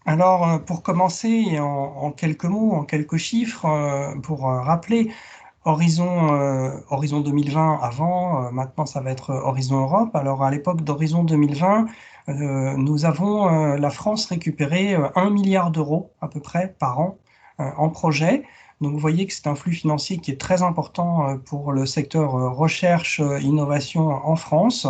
Alors, pour commencer, en quelques mots, en quelques chiffres, pour rappeler, Horizon 2020 avant, maintenant ça va être Horizon Europe. Alors, à l'époque d'Horizon 2020, nous avons, la France récupéré 1 milliard d'euros à peu près par an en projet. Donc, vous voyez que c'est un flux financier qui est très important pour le secteur recherche, innovation en France.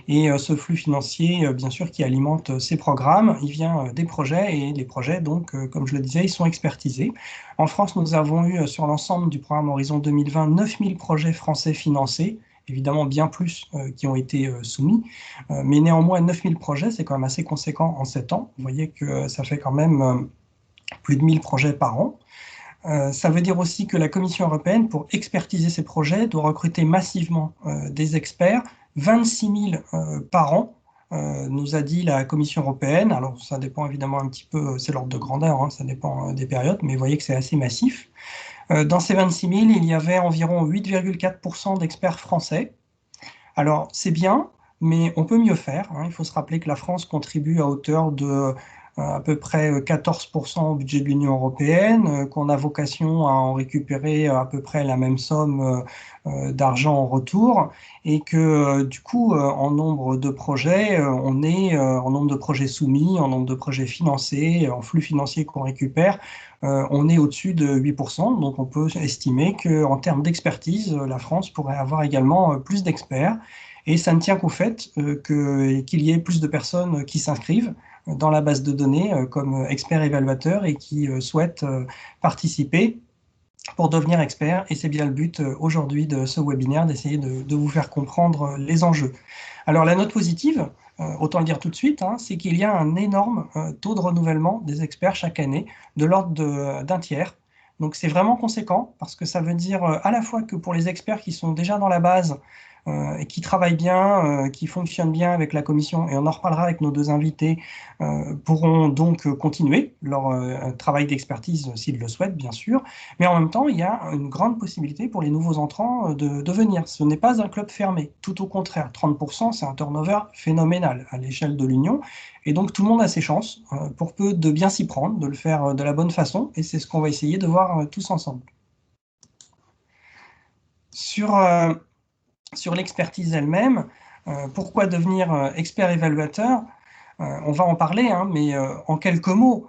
Et ce flux financier, bien sûr, qui alimente ces programmes, il vient des projets et les projets, donc, comme je le disais, ils sont expertisés. En France, nous avons eu sur l'ensemble du programme Horizon 2020 9000 projets français financés, évidemment bien plus qui ont été soumis, mais néanmoins 9000 projets, c'est quand même assez conséquent en 7 ans. Vous voyez que ça fait quand même plus de 1000 projets par an. Ça veut dire aussi que la Commission européenne, pour expertiser ces projets, doit recruter massivement des experts, 26 000 par an, nous a dit la Commission européenne. Alors ça dépend évidemment un petit peu, c'est l'ordre de grandeur, hein, ça dépend des périodes, mais vous voyez que c'est assez massif. Dans ces 26 000, il y avait environ 8,4% d'experts français. Alors c'est bien, mais on peut mieux faire, hein. Il faut se rappeler que la France contribue à hauteur de à peu près 14% au budget de l'Union européenne, qu'on a vocation à en récupérer à peu près la même somme d'argent en retour, et que du coup, en nombre de projets, on est en nombre de projets soumis, en nombre de projets financés, en flux financier qu'on récupère, on est au-dessus de 8%. Donc on peut estimer qu'en termes d'expertise, la France pourrait avoir également plus d'experts. Et ça ne tient qu'au fait qu'il y ait plus de personnes qui s'inscrivent dans la base de données comme experts évaluateurs et qui souhaitent participer pour devenir expert. Et c'est bien le but aujourd'hui de ce webinaire, d'essayer de vous faire comprendre les enjeux. Alors la note positive, autant le dire tout de suite, hein, c'est qu'il y a un énorme taux de renouvellement des experts chaque année, de l'ordre d'un tiers. Donc c'est vraiment conséquent parce que ça veut dire à la fois que pour les experts qui sont déjà dans la base et qui travaillent bien, qui fonctionnent bien avec la commission, et on en reparlera avec nos deux invités, pourront donc continuer leur travail d'expertise s'ils le souhaitent, bien sûr. Mais en même temps, il y a une grande possibilité pour les nouveaux entrants de venir. Ce n'est pas un club fermé, tout au contraire. 30%, c'est un turnover phénoménal à l'échelle de l'Union. Et donc, tout le monde a ses chances, pour peu de bien s'y prendre, de le faire de la bonne façon. Et c'est ce qu'on va essayer de voir tous ensemble. Sur, euh, sur l'expertise elle-même, pourquoi devenir expert évaluateur? On va en parler, hein, mais en quelques mots,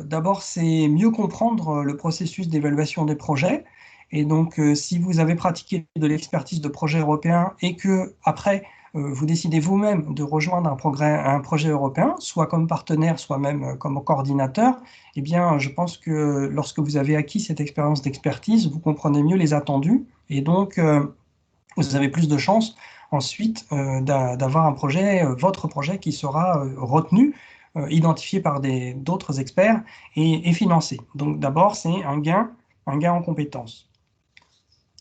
d'abord, c'est mieux comprendre le processus d'évaluation des projets. Et donc, si vous avez pratiqué de l'expertise de projet européen et que après vous décidez vous-même de rejoindre un projet européen, soit comme partenaire, soit même comme coordinateur, eh bien, je pense que lorsque vous avez acquis cette expérience d'expertise, vous comprenez mieux les attendus et donc vous avez plus de chances ensuite d'avoir un projet, votre projet qui sera retenu, identifié par d'autres experts et financé. Donc d'abord, c'est un gain en compétences.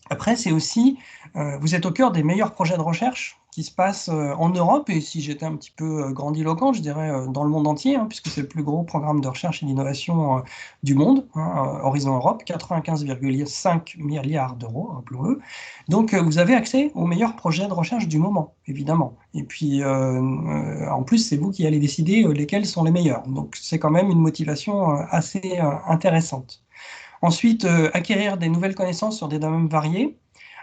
Après, c'est aussi, vous êtes au cœur des meilleurs projets de recherche qui se passent en Europe, et si j'étais un petit peu grandiloquent, je dirais dans le monde entier, hein, puisque c'est le plus gros programme de recherche et d'innovation du monde, hein, Horizon Europe, 95,5 milliards d'euros, rappelons-le. Donc, vous avez accès aux meilleurs projets de recherche du moment, évidemment. Et puis, en plus, c'est vous qui allez décider lesquels sont les meilleurs. Donc, c'est quand même une motivation assez intéressante. Ensuite, acquérir des nouvelles connaissances sur des domaines variés.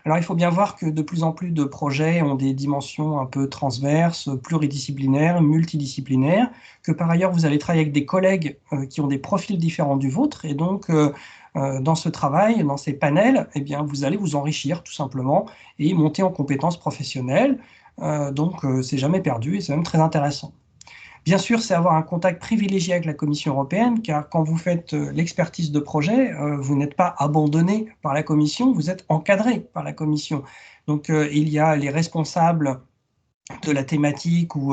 Alors, il faut bien voir que de plus en plus de projets ont des dimensions un peu transverses, pluridisciplinaires, multidisciplinaires, que par ailleurs, vous allez travailler avec des collègues qui ont des profils différents du vôtre. Et donc, dans ce travail, dans ces panels, eh bien, vous allez vous enrichir tout simplement et monter en compétences professionnelles. Donc, c'est jamais perdu et c'est même très intéressant. Bien sûr, c'est avoir un contact privilégié avec la Commission européenne, car quand vous faites l'expertise de projet, vous n'êtes pas abandonné par la Commission, vous êtes encadré par la Commission. Donc, il y a les responsables de la thématique ou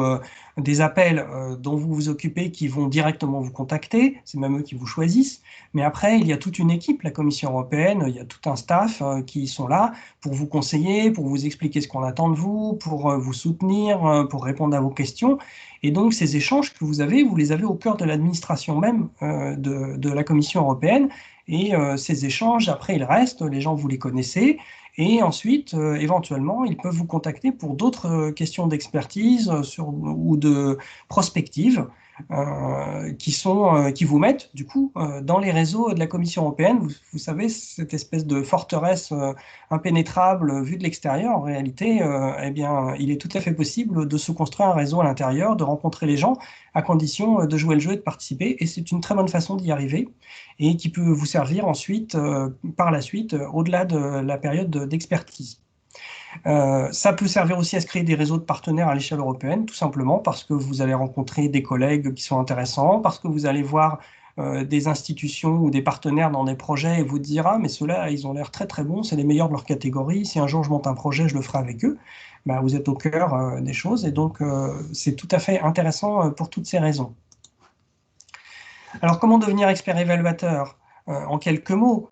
des appels dont vous vous occupez qui vont directement vous contacter, c'est même eux qui vous choisissent. Mais après, il y a toute une équipe, la Commission européenne, il y a tout un staff qui sont là pour vous conseiller, pour vous expliquer ce qu'on attend de vous, pour vous soutenir, pour répondre à vos questions. Et donc, ces échanges que vous les avez au cœur de l'administration même de la Commission européenne. Et ces échanges, après, ils restent, les gens, vous les connaissez. Et ensuite, éventuellement, ils peuvent vous contacter pour d'autres questions d'expertise ou de prospective. qui vous mettent du coup dans les réseaux de la Commission européenne. Vous savez, cette espèce de forteresse impénétrable vue de l'extérieur, en réalité, eh bien, il est tout à fait possible de se construire un réseau à l'intérieur, de rencontrer les gens, à condition de jouer le jeu et de participer. Et c'est une très bonne façon d'y arriver et qui peut vous servir ensuite, par la suite, au-delà de la période d'expertise. Ça peut servir aussi à se créer des réseaux de partenaires à l'échelle européenne, tout simplement parce que vous allez rencontrer des collègues qui sont intéressants, parce que vous allez voir des institutions ou des partenaires dans des projets et vous dire ah mais ceux-là ils ont l'air très très bons, c'est les meilleurs de leur catégorie. Si un jour je monte un projet, je le ferai avec eux. Bah, vous êtes au cœur des choses et donc c'est tout à fait intéressant pour toutes ces raisons. Alors comment devenir expert évaluateur? En quelques mots.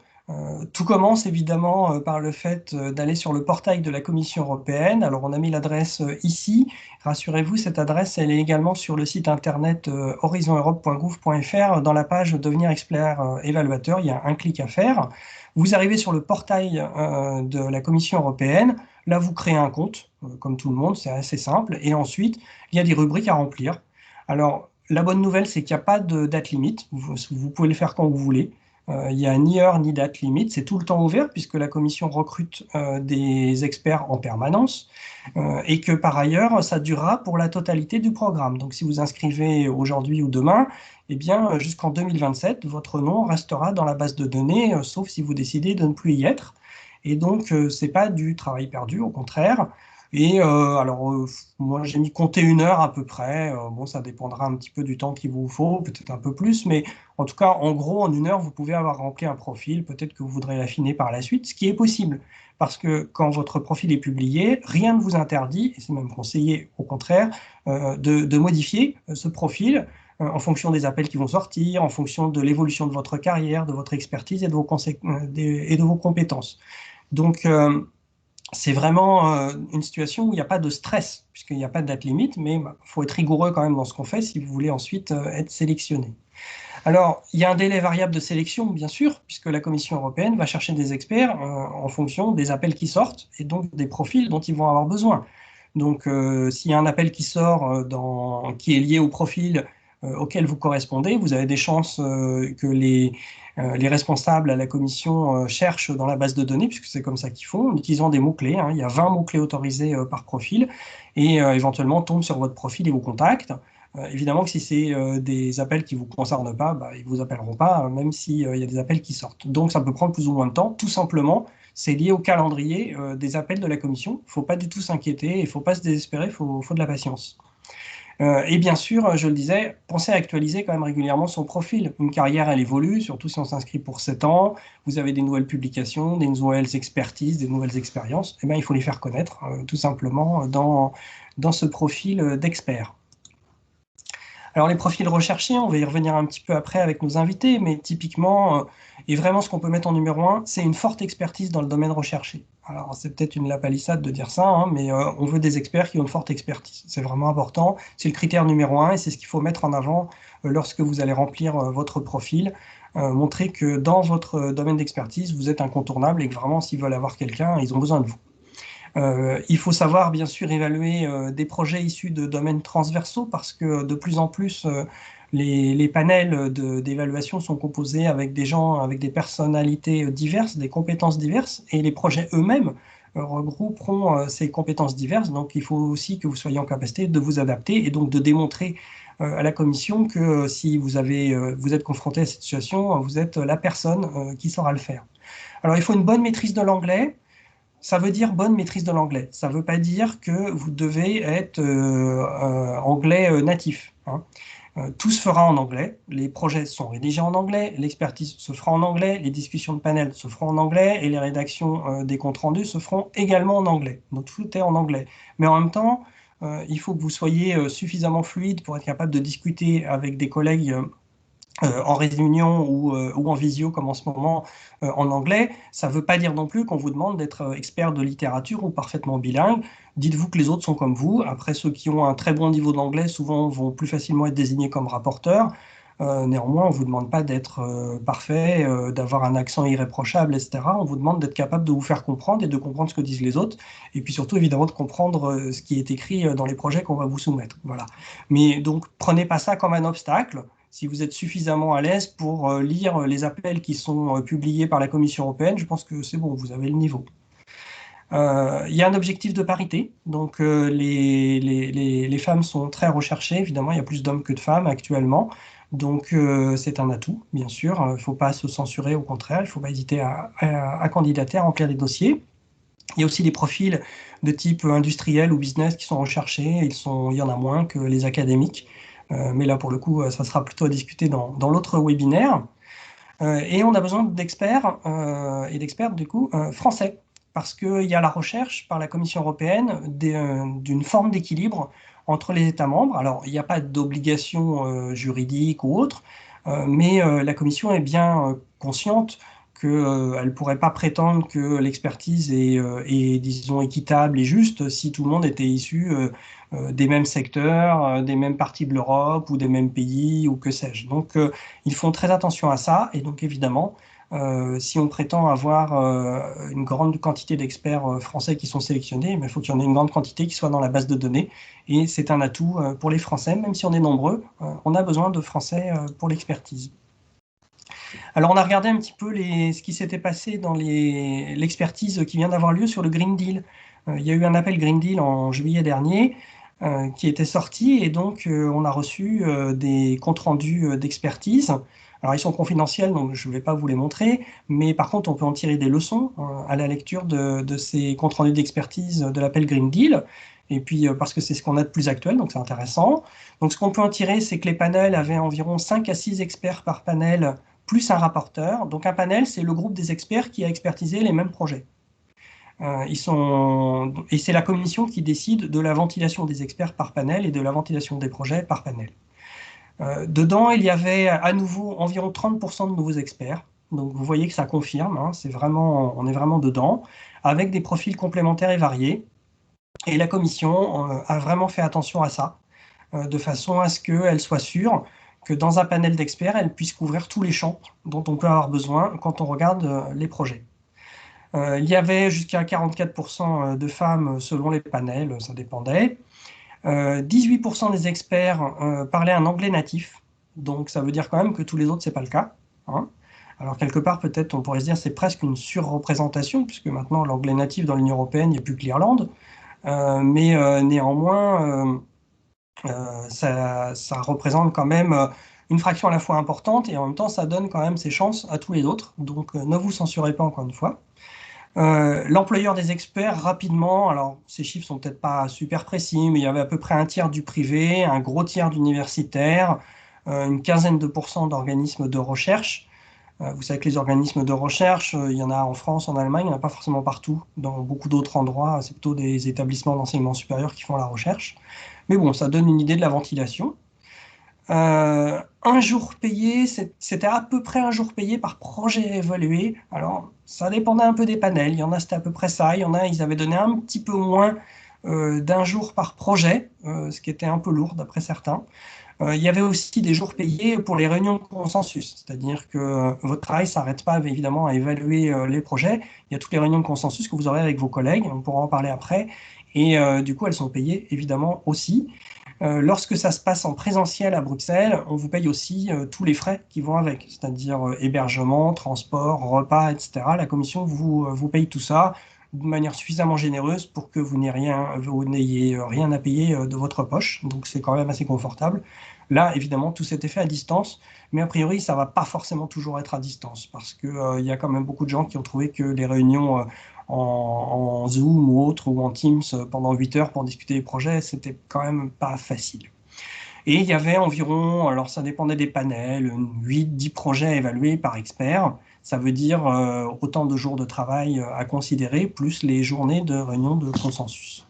Tout commence évidemment par le fait d'aller sur le portail de la Commission européenne. Alors on a mis l'adresse ici. Rassurez-vous, cette adresse elle est également sur le site internet horizoneurope.gouv.fr. Dans la page devenir expert évaluateur, il y a un clic à faire. Vous arrivez sur le portail de la Commission européenne. Là, vous créez un compte, comme tout le monde, c'est assez simple. Et ensuite, il y a des rubriques à remplir. Alors, la bonne nouvelle, c'est qu'il n'y a pas de date limite. Vous pouvez le faire quand vous voulez. Il n'y a ni heure ni date limite. C'est tout le temps ouvert puisque la Commission recrute des experts en permanence et que par ailleurs, ça durera pour la totalité du programme. Donc, si vous inscrivez aujourd'hui ou demain, eh bien, jusqu'en 2027, votre nom restera dans la base de données, sauf si vous décidez de ne plus y être. Et donc, ce n'est pas du travail perdu, au contraire. Et moi, j'ai mis compter 1 heure à peu près. Bon, ça dépendra un petit peu du temps qu'il vous faut, peut-être un peu plus, mais en tout cas, en gros, en 1 heure, vous pouvez avoir rempli un profil. Peut-être que vous voudrez l'affiner par la suite, ce qui est possible. Parce que quand votre profil est publié, rien ne vous interdit, et c'est même conseillé au contraire, de modifier ce profil en fonction des appels qui vont sortir, en fonction de l'évolution de votre carrière, de votre expertise et de vos compétences. Donc, c'est vraiment une situation où il n'y a pas de stress, puisqu'il n'y a pas de date limite, mais il faut être rigoureux quand même dans ce qu'on fait si vous voulez ensuite être sélectionné. Alors, il y a un délai variable de sélection, bien sûr, puisque la Commission européenne va chercher des experts en fonction des appels qui sortent et donc des profils dont ils vont avoir besoin. Donc, s'il y a un appel qui sort qui est lié au profil auquel vous correspondez, vous avez des chances que les responsables à la Commission cherchent dans la base de données, puisque c'est comme ça qu'ils font, en utilisant des mots-clés. Hein. Il y a 20 mots-clés autorisés par profil, et éventuellement tombent sur votre profil et vous contactent. Évidemment que si c'est des appels qui ne vous concernent pas, bah, ils ne vous appelleront pas, même s'il y a des appels qui sortent. Donc ça peut prendre plus ou moins de temps, tout simplement. C'est lié au calendrier des appels de la Commission. Il ne faut pas du tout s'inquiéter, il ne faut pas se désespérer, il faut de la patience. Et bien sûr, je le disais, pensez à actualiser quand même régulièrement son profil. Une carrière, elle évolue, surtout si on s'inscrit pour 7 ans. Vous avez des nouvelles publications, des nouvelles expertises, des nouvelles expériences. Eh bien, il faut les faire connaître, tout simplement, dans ce profil d'expert. Alors les profils recherchés, on va y revenir un petit peu après avec nos invités, mais typiquement, et vraiment ce qu'on peut mettre en numéro 1, c'est une forte expertise dans le domaine recherché. Alors c'est peut-être une lapalissade de dire ça, hein, mais on veut des experts qui ont une forte expertise. C'est vraiment important, c'est le critère numéro 1 et c'est ce qu'il faut mettre en avant lorsque vous allez remplir votre profil. Montrer que dans votre domaine d'expertise, vous êtes incontournable et que vraiment s'ils veulent avoir quelqu'un, ils ont besoin de vous. Il faut savoir, bien sûr, évaluer des projets issus de domaines transversaux parce que de plus en plus, les panels d'évaluation sont composés avec des gens, avec des personnalités diverses, des compétences diverses, et les projets eux-mêmes regrouperont ces compétences diverses. Donc, il faut aussi que vous soyez en capacité de vous adapter et donc de démontrer à la commission que si vous êtes confronté à cette situation, vous êtes la personne qui saura le faire. Alors, il faut une bonne maîtrise de l'anglais. Ça veut dire bonne maîtrise de l'anglais. Ça ne veut pas dire que vous devez être anglais natif. Hein. Tout se fera en anglais. Les projets sont rédigés en anglais. L'expertise se fera en anglais. Les discussions de panel se feront en anglais. Et les rédactions des comptes rendus se feront également en anglais. Donc tout est en anglais. Mais en même temps, il faut que vous soyez suffisamment fluide pour être capable de discuter avec des collègues en réunion ou en visio comme en ce moment en anglais. Ça ne veut pas dire non plus qu'on vous demande d'être expert de littérature ou parfaitement bilingue. Dites-vous que les autres sont comme vous. Après, ceux qui ont un très bon niveau d'anglais souvent vont plus facilement être désignés comme rapporteurs. Néanmoins, on ne vous demande pas d'être parfait, d'avoir un accent irréprochable, etc. On vous demande d'être capable de vous faire comprendre et de comprendre ce que disent les autres, et puis surtout, évidemment, de comprendre ce qui est écrit dans les projets qu'on va vous soumettre. Voilà. Mais donc, prenez pas ça comme un obstacle. Si vous êtes suffisamment à l'aise pour lire les appels qui sont publiés par la Commission européenne, je pense que c'est bon, vous avez le niveau. Il y a un objectif de parité, donc les femmes sont très recherchées, évidemment, il y a plus d'hommes que de femmes actuellement, donc c'est un atout, bien sûr, il ne faut pas se censurer, au contraire, il ne faut pas hésiter à candidater, à remplir des dossiers. Il y a aussi des profils de type industriel ou business qui sont recherchés, il y en a moins que les académiques, mais là pour le coup, ça sera plutôt à discuter dans l'autre webinaire. Et on a besoin d'experts et d'expertes du coup français, parce qu'il y a la recherche par la Commission européenne d'une forme d'équilibre entre les États membres. Alors, il n'y a pas d'obligation juridique ou autre, mais la Commission est bien consciente qu'elle ne pourrait pas prétendre que l'expertise est, disons, équitable et juste si tout le monde était issu des mêmes secteurs, des mêmes parties de l'Europe ou des mêmes pays ou que sais-je. Donc, ils font très attention à ça et donc évidemment, si on prétend avoir une grande quantité d'experts français qui sont sélectionnés, il faut qu'il y en ait une grande quantité qui soit dans la base de données et c'est un atout pour les Français, même si on est nombreux, on a besoin de Français pour l'expertise. Alors on a regardé un petit peu ce qui s'était passé dans l'expertise qui vient d'avoir lieu sur le Green Deal. Il y a eu un appel Green Deal en juillet dernier qui était sorti et donc on a reçu des comptes rendus d'expertise. Alors ils sont confidentiels, donc je ne vais pas vous les montrer, mais par contre on peut en tirer des leçons à la lecture de ces comptes rendus d'expertise de l'appel Green Deal. Et puis parce que c'est ce qu'on a de plus actuel, donc c'est intéressant. Donc ce qu'on peut en tirer, c'est que les panels avaient environ 5 à 6 experts par panel, plus un rapporteur. Donc un panel, c'est le groupe des experts qui a expertisé les mêmes projets. Et c'est la commission qui décide de la ventilation des experts par panel et de la ventilation des projets par panel. Dedans, il y avait à nouveau environ 30% de nouveaux experts. Donc vous voyez que ça confirme, hein, on est vraiment dedans, avec des profils complémentaires et variés. Et la commission a vraiment fait attention à ça, de façon à ce qu'elle soit sûre que dans un panel d'experts, elle puisse couvrir tous les champs dont on peut avoir besoin quand on regarde les projets. Il y avait jusqu'à 44% de femmes selon les panels, ça dépendait. 18% des experts parlaient un anglais natif, donc ça veut dire quand même que tous les autres, c'est pas le cas, hein. Alors quelque part, peut-être on pourrait se dire c'est presque une surreprésentation, puisque maintenant l'anglais natif dans l'Union européenne, il n'y a plus que l'Irlande. Mais néanmoins, ça représente quand même une fraction à la fois importante et en même temps, ça donne quand même ses chances à tous les autres. Donc, ne vous censurez pas encore une fois. L'employeur des experts, rapidement, alors ces chiffres sont peut-être pas super précis, mais il y avait à peu près un tiers du privé, un gros tiers d'universitaires, une quinzaine de pourcents d'organismes de recherche. Vous savez que les organismes de recherche, il y en a en France, en Allemagne, il n'y en a pas forcément partout. Dans beaucoup d'autres endroits, c'est plutôt des établissements d'enseignement supérieur qui font la recherche. Mais bon, ça donne une idée de la ventilation. Un jour payé, c'était à peu près un jour payé par projet évalué. Alors, ça dépendait un peu des panels. Il y en a, c'était à peu près ça. Il y en a, ils avaient donné un petit peu moins d'un jour par projet, ce qui était un peu lourd d'après certains. Il y avait aussi des jours payés pour les réunions de consensus, c'est-à-dire que votre travail ne s'arrête pas évidemment à évaluer les projets. Il y a toutes les réunions de consensus que vous aurez avec vos collègues, on pourra en parler après. Et du coup, elles sont payées évidemment aussi. Lorsque ça se passe en présentiel à Bruxelles, on vous paye aussi tous les frais qui vont avec, c'est-à-dire hébergement, transport, repas, etc. La commission vous paye tout ça de manière suffisamment généreuse pour que vous n'ayez rien à payer de votre poche. Donc c'est quand même assez confortable. Là, évidemment, tout s'était fait à distance, mais a priori, ça ne va pas forcément toujours être à distance parce qu'il y a quand même beaucoup de gens qui ont trouvé que les réunions en Zoom ou autre, ou en Teams pendant 8 heures pour discuter des projets, c'était quand même pas facile. Et il y avait environ, alors ça dépendait des panels, 8-10 projets évalués par expert. Ça veut dire autant de jours de travail à considérer, plus les journées de réunion de consensus.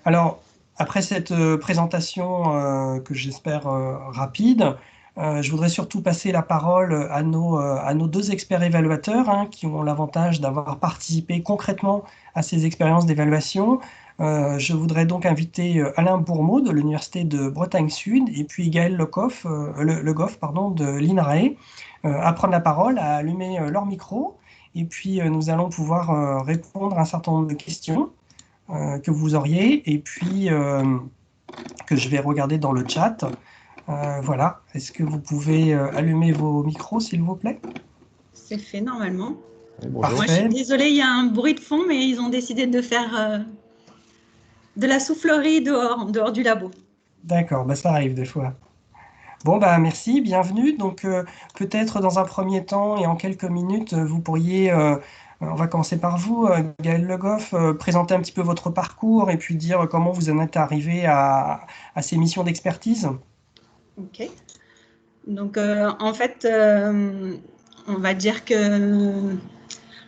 Alors, après cette présentation que j'espère rapide, je voudrais surtout passer la parole à nos deux experts évaluateurs, hein, qui ont l'avantage d'avoir participé concrètement à ces expériences d'évaluation. Je voudrais donc inviter Alain Bourmeau de l'Université de Bretagne Sud et puis Gaël Le Goff, pardon, de l'INRAE à prendre la parole, à allumer leur micro. Et puis nous allons pouvoir répondre à un certain nombre de questions que vous auriez et puis que je vais regarder dans le chat. Voilà. Est-ce que vous pouvez allumer vos micros, s'il vous plaît? C'est fait normalement. Oui, bonjour. Moi, je suis Parfait. désolée, il y a un bruit de fond, mais ils ont décidé de faire de la soufflerie dehors, en dehors du labo. D'accord, bah, ça arrive des fois. Bon, bah, merci, bienvenue. Donc, peut-être dans un premier temps et en quelques minutes, vous pourriez, on va commencer par vous, Gaël Le Goff, présenter un petit peu votre parcours et puis dire comment vous en êtes arrivé à ces missions d'expertise. Ok. Donc, en fait, on va dire que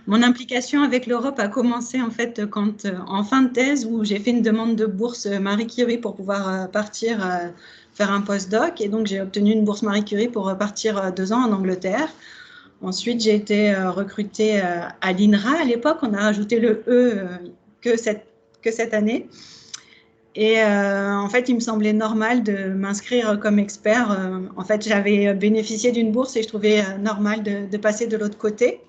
mon implication avec l'Europe a commencé en fait quand, en fin de thèse, où j'ai fait une demande de bourse Marie Curie pour pouvoir partir faire un postdoc. Et donc, j'ai obtenu une bourse Marie Curie pour partir 2 ans en Angleterre. Ensuite, j'ai été recrutée à l'INRA. À l'époque, on a rajouté le E que cette année. Et en fait, il me semblait normal de m'inscrire comme expert. En fait, j'avais bénéficié d'une bourse et je trouvais normal de passer de l'autre côté.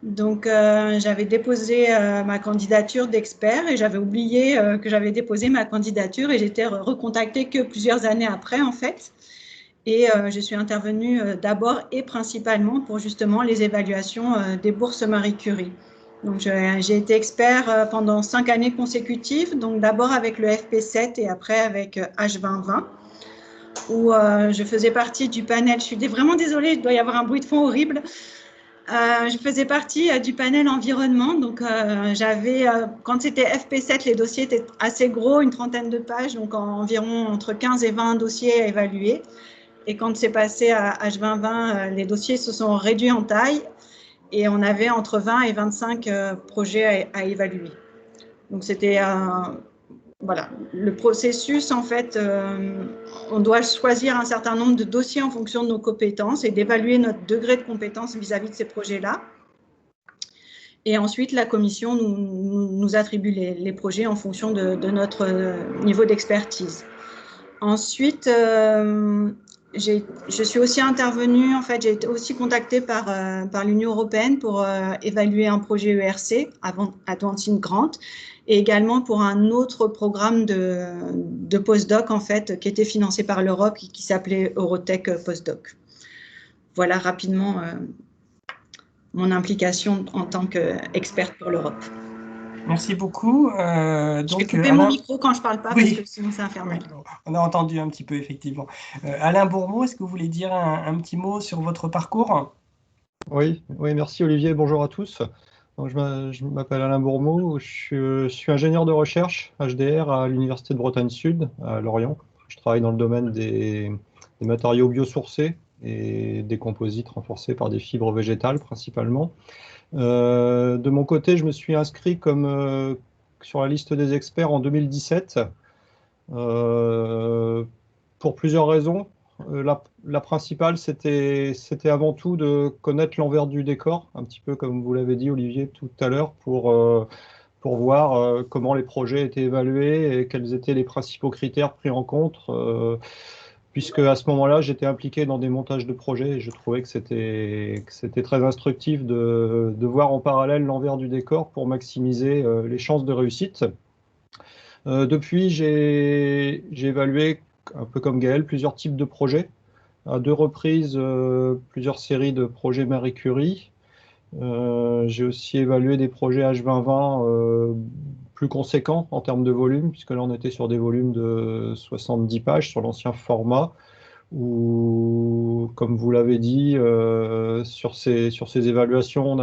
Donc, j'avais déposé ma candidature d'expert et j'avais oublié que j'avais déposé ma candidature et j'étais recontactée que plusieurs années après, en fait. Et je suis intervenue d'abord et principalement pour justement les évaluations des bourses Marie Curie. Donc, j'ai été expert pendant 5 années consécutives, donc d'abord avec le FP7 et après avec H2020, où je faisais partie du panel. Je suis vraiment désolée, il doit y avoir un bruit de fond horrible. Je faisais partie du panel environnement. Donc, quand c'était FP7, les dossiers étaient assez gros, une trentaine de pages, donc environ entre 15 et 20 dossiers à évaluer. Et quand c'est passé à H2020, les dossiers se sont réduits en taille et on avait entre 20 et 25 projets à évaluer. Donc, c'était voilà, le processus, en fait, on doit choisir un certain nombre de dossiers en fonction de nos compétences et d'évaluer notre degré de compétence vis-à-vis de ces projets-là. Et ensuite, la commission nous attribue les projets en fonction de notre niveau d'expertise. Ensuite, je suis aussi intervenue, en fait, j'ai été aussi contactée par l'Union européenne pour évaluer un projet ERC, Advancing Grant, et également pour un autre programme de postdoc, en fait, qui était financé par l'Europe, qui s'appelait Eurotech Postdoc. Voilà rapidement mon implication en tant qu'experte pour l'Europe. Merci beaucoup. Je vais Donc, couper mon micro quand je ne parle pas, oui, parce que sinon c'est infernal. oui, on a entendu un petit peu, effectivement. Alain Bourmeau, est-ce que vous voulez dire un petit mot sur votre parcours? Oui, merci Olivier, bonjour à tous. Donc, je m'appelle Alain Bourmeau, je suis ingénieur de recherche HDR à l'Université de Bretagne Sud, à Lorient. Je travaille dans le domaine des matériaux biosourcés et des composites renforcés par des fibres végétales principalement. De mon côté, je me suis inscrit sur la liste des experts en 2017 pour plusieurs raisons. La principale, c'était avant tout de connaître l'envers du décor, un petit peu comme vous l'avez dit, Olivier, tout à l'heure, pour voir comment les projets étaient évalués et quels étaient les principaux critères pris en compte, puisque à ce moment-là, j'étais impliqué dans des montages de projets et je trouvais que c'était très instructif de voir en parallèle l'envers du décor pour maximiser les chances de réussite. Depuis, j'ai évalué, un peu comme Gaël, plusieurs types de projets. À 2 reprises, plusieurs séries de projets Marie Curie. J'ai aussi évalué des projets H2020 plus conséquents en termes de volume, puisque là on était sur des volumes de 70 pages sur l'ancien format, où, comme vous l'avez dit, sur ces évaluations,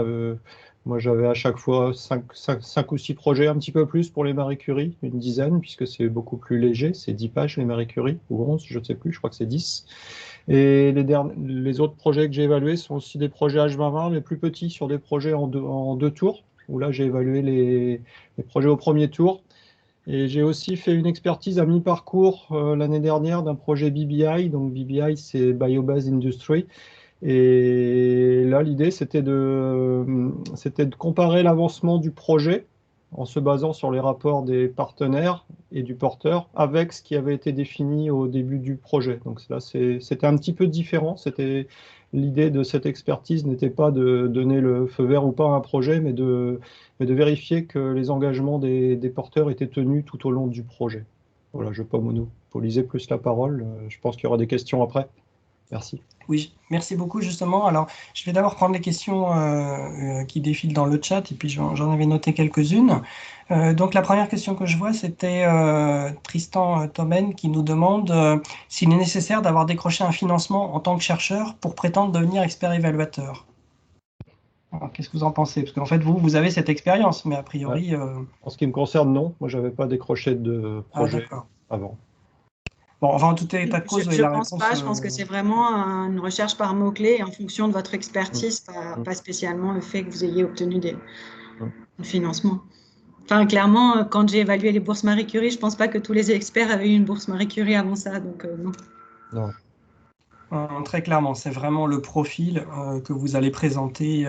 moi j'avais à chaque fois 5 ou 6 projets, un petit peu plus pour les Marie Curie, une dizaine, puisque c'est beaucoup plus léger, c'est 10 pages les Marie Curie, ou 11, je ne sais plus, je crois que c'est 10. Et les autres projets que j'ai évalués sont aussi des projets H2020, mais plus petits, sur des projets en deux tours, où là j'ai évalué les projets au premier tour. Et j'ai aussi fait une expertise à mi-parcours l'année dernière d'un projet BBI. Donc BBI, c'est Bio-Based Industry. Et là, l'idée, c'était de comparer l'avancement du projet en se basant sur les rapports des partenaires et du porteur avec ce qui avait été défini au début du projet. Donc là, c'était un petit peu différent. L'idée de cette expertise n'était pas de donner le feu vert ou pas à un projet, mais de vérifier que les engagements des porteurs étaient tenus tout au long du projet. Voilà, je ne vais pas monopoliser plus la parole. Je pense qu'il y aura des questions après. Merci. Oui, merci beaucoup justement. Alors, je vais d'abord prendre les questions qui défilent dans le chat et puis j'en avais noté quelques-unes. Donc, la première question que je vois, c'était Tristan Tomen qui nous demande s'il est nécessaire d'avoir décroché un financement en tant que chercheur pour prétendre devenir expert évaluateur. Alors, qu'est-ce que vous en pensez? Parce qu'en fait, vous avez cette expérience, mais a priori... En ce qui me concerne, non. Moi, je n'avais pas décroché de projet avant. Bon, enfin, en tout état de cause, je pense pas. Je pense que c'est vraiment une recherche par mots-clés en fonction de votre expertise, pas spécialement le fait que vous ayez obtenu des financements. Enfin, clairement, quand j'ai évalué les bourses Marie Curie, je pense pas que tous les experts avaient eu une bourse Marie Curie avant ça, donc non. Non. Très clairement, c'est vraiment le profil que vous allez présenter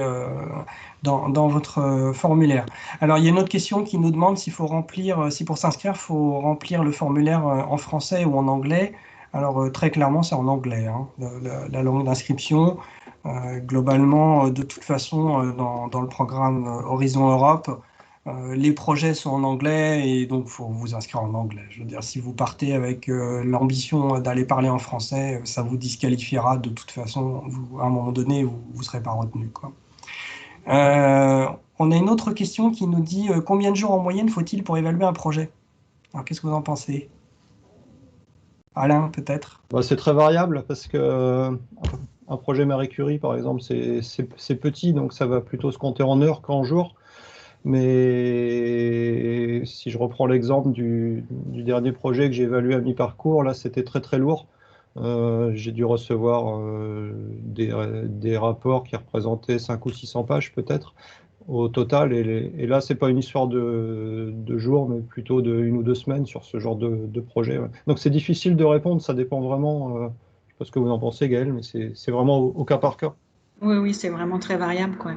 dans votre formulaire. Alors, il y a une autre question qui nous demande s'il faut remplir, si pour s'inscrire, il faut remplir le formulaire en français ou en anglais. Alors, très clairement, c'est en anglais, hein, la langue d'inscription. Globalement, de toute façon, dans le programme Horizon Europe, les projets sont en anglais et donc il faut vous inscrire en anglais. Je veux dire, si vous partez avec l'ambition d'aller parler en français, ça vous disqualifiera de toute façon. À un moment donné, vous ne serez pas retenu, quoi. On a une autre question qui nous dit combien de jours en moyenne faut-il pour évaluer un projet? Alors, qu'est-ce que vous en pensez? Alain, peut-être? C'est très variable parce que un projet Marie Curie, par exemple, c'est petit, donc ça va plutôt se compter en heures qu'en jours. Mais si je reprends l'exemple du dernier projet que j'ai évalué à mi-parcours, là, c'était très très lourd. J'ai dû recevoir des rapports qui représentaient 500 ou 600 pages peut-être au total. Et là, c'est pas une histoire de jours, mais plutôt de 1 ou 2 semaines sur ce genre de projet. Ouais. Donc c'est difficile de répondre, ça dépend vraiment. Je ne sais pas ce que vous en pensez, Gaël, mais c'est vraiment au cas par cas. Oui, c'est vraiment très variable, quoi.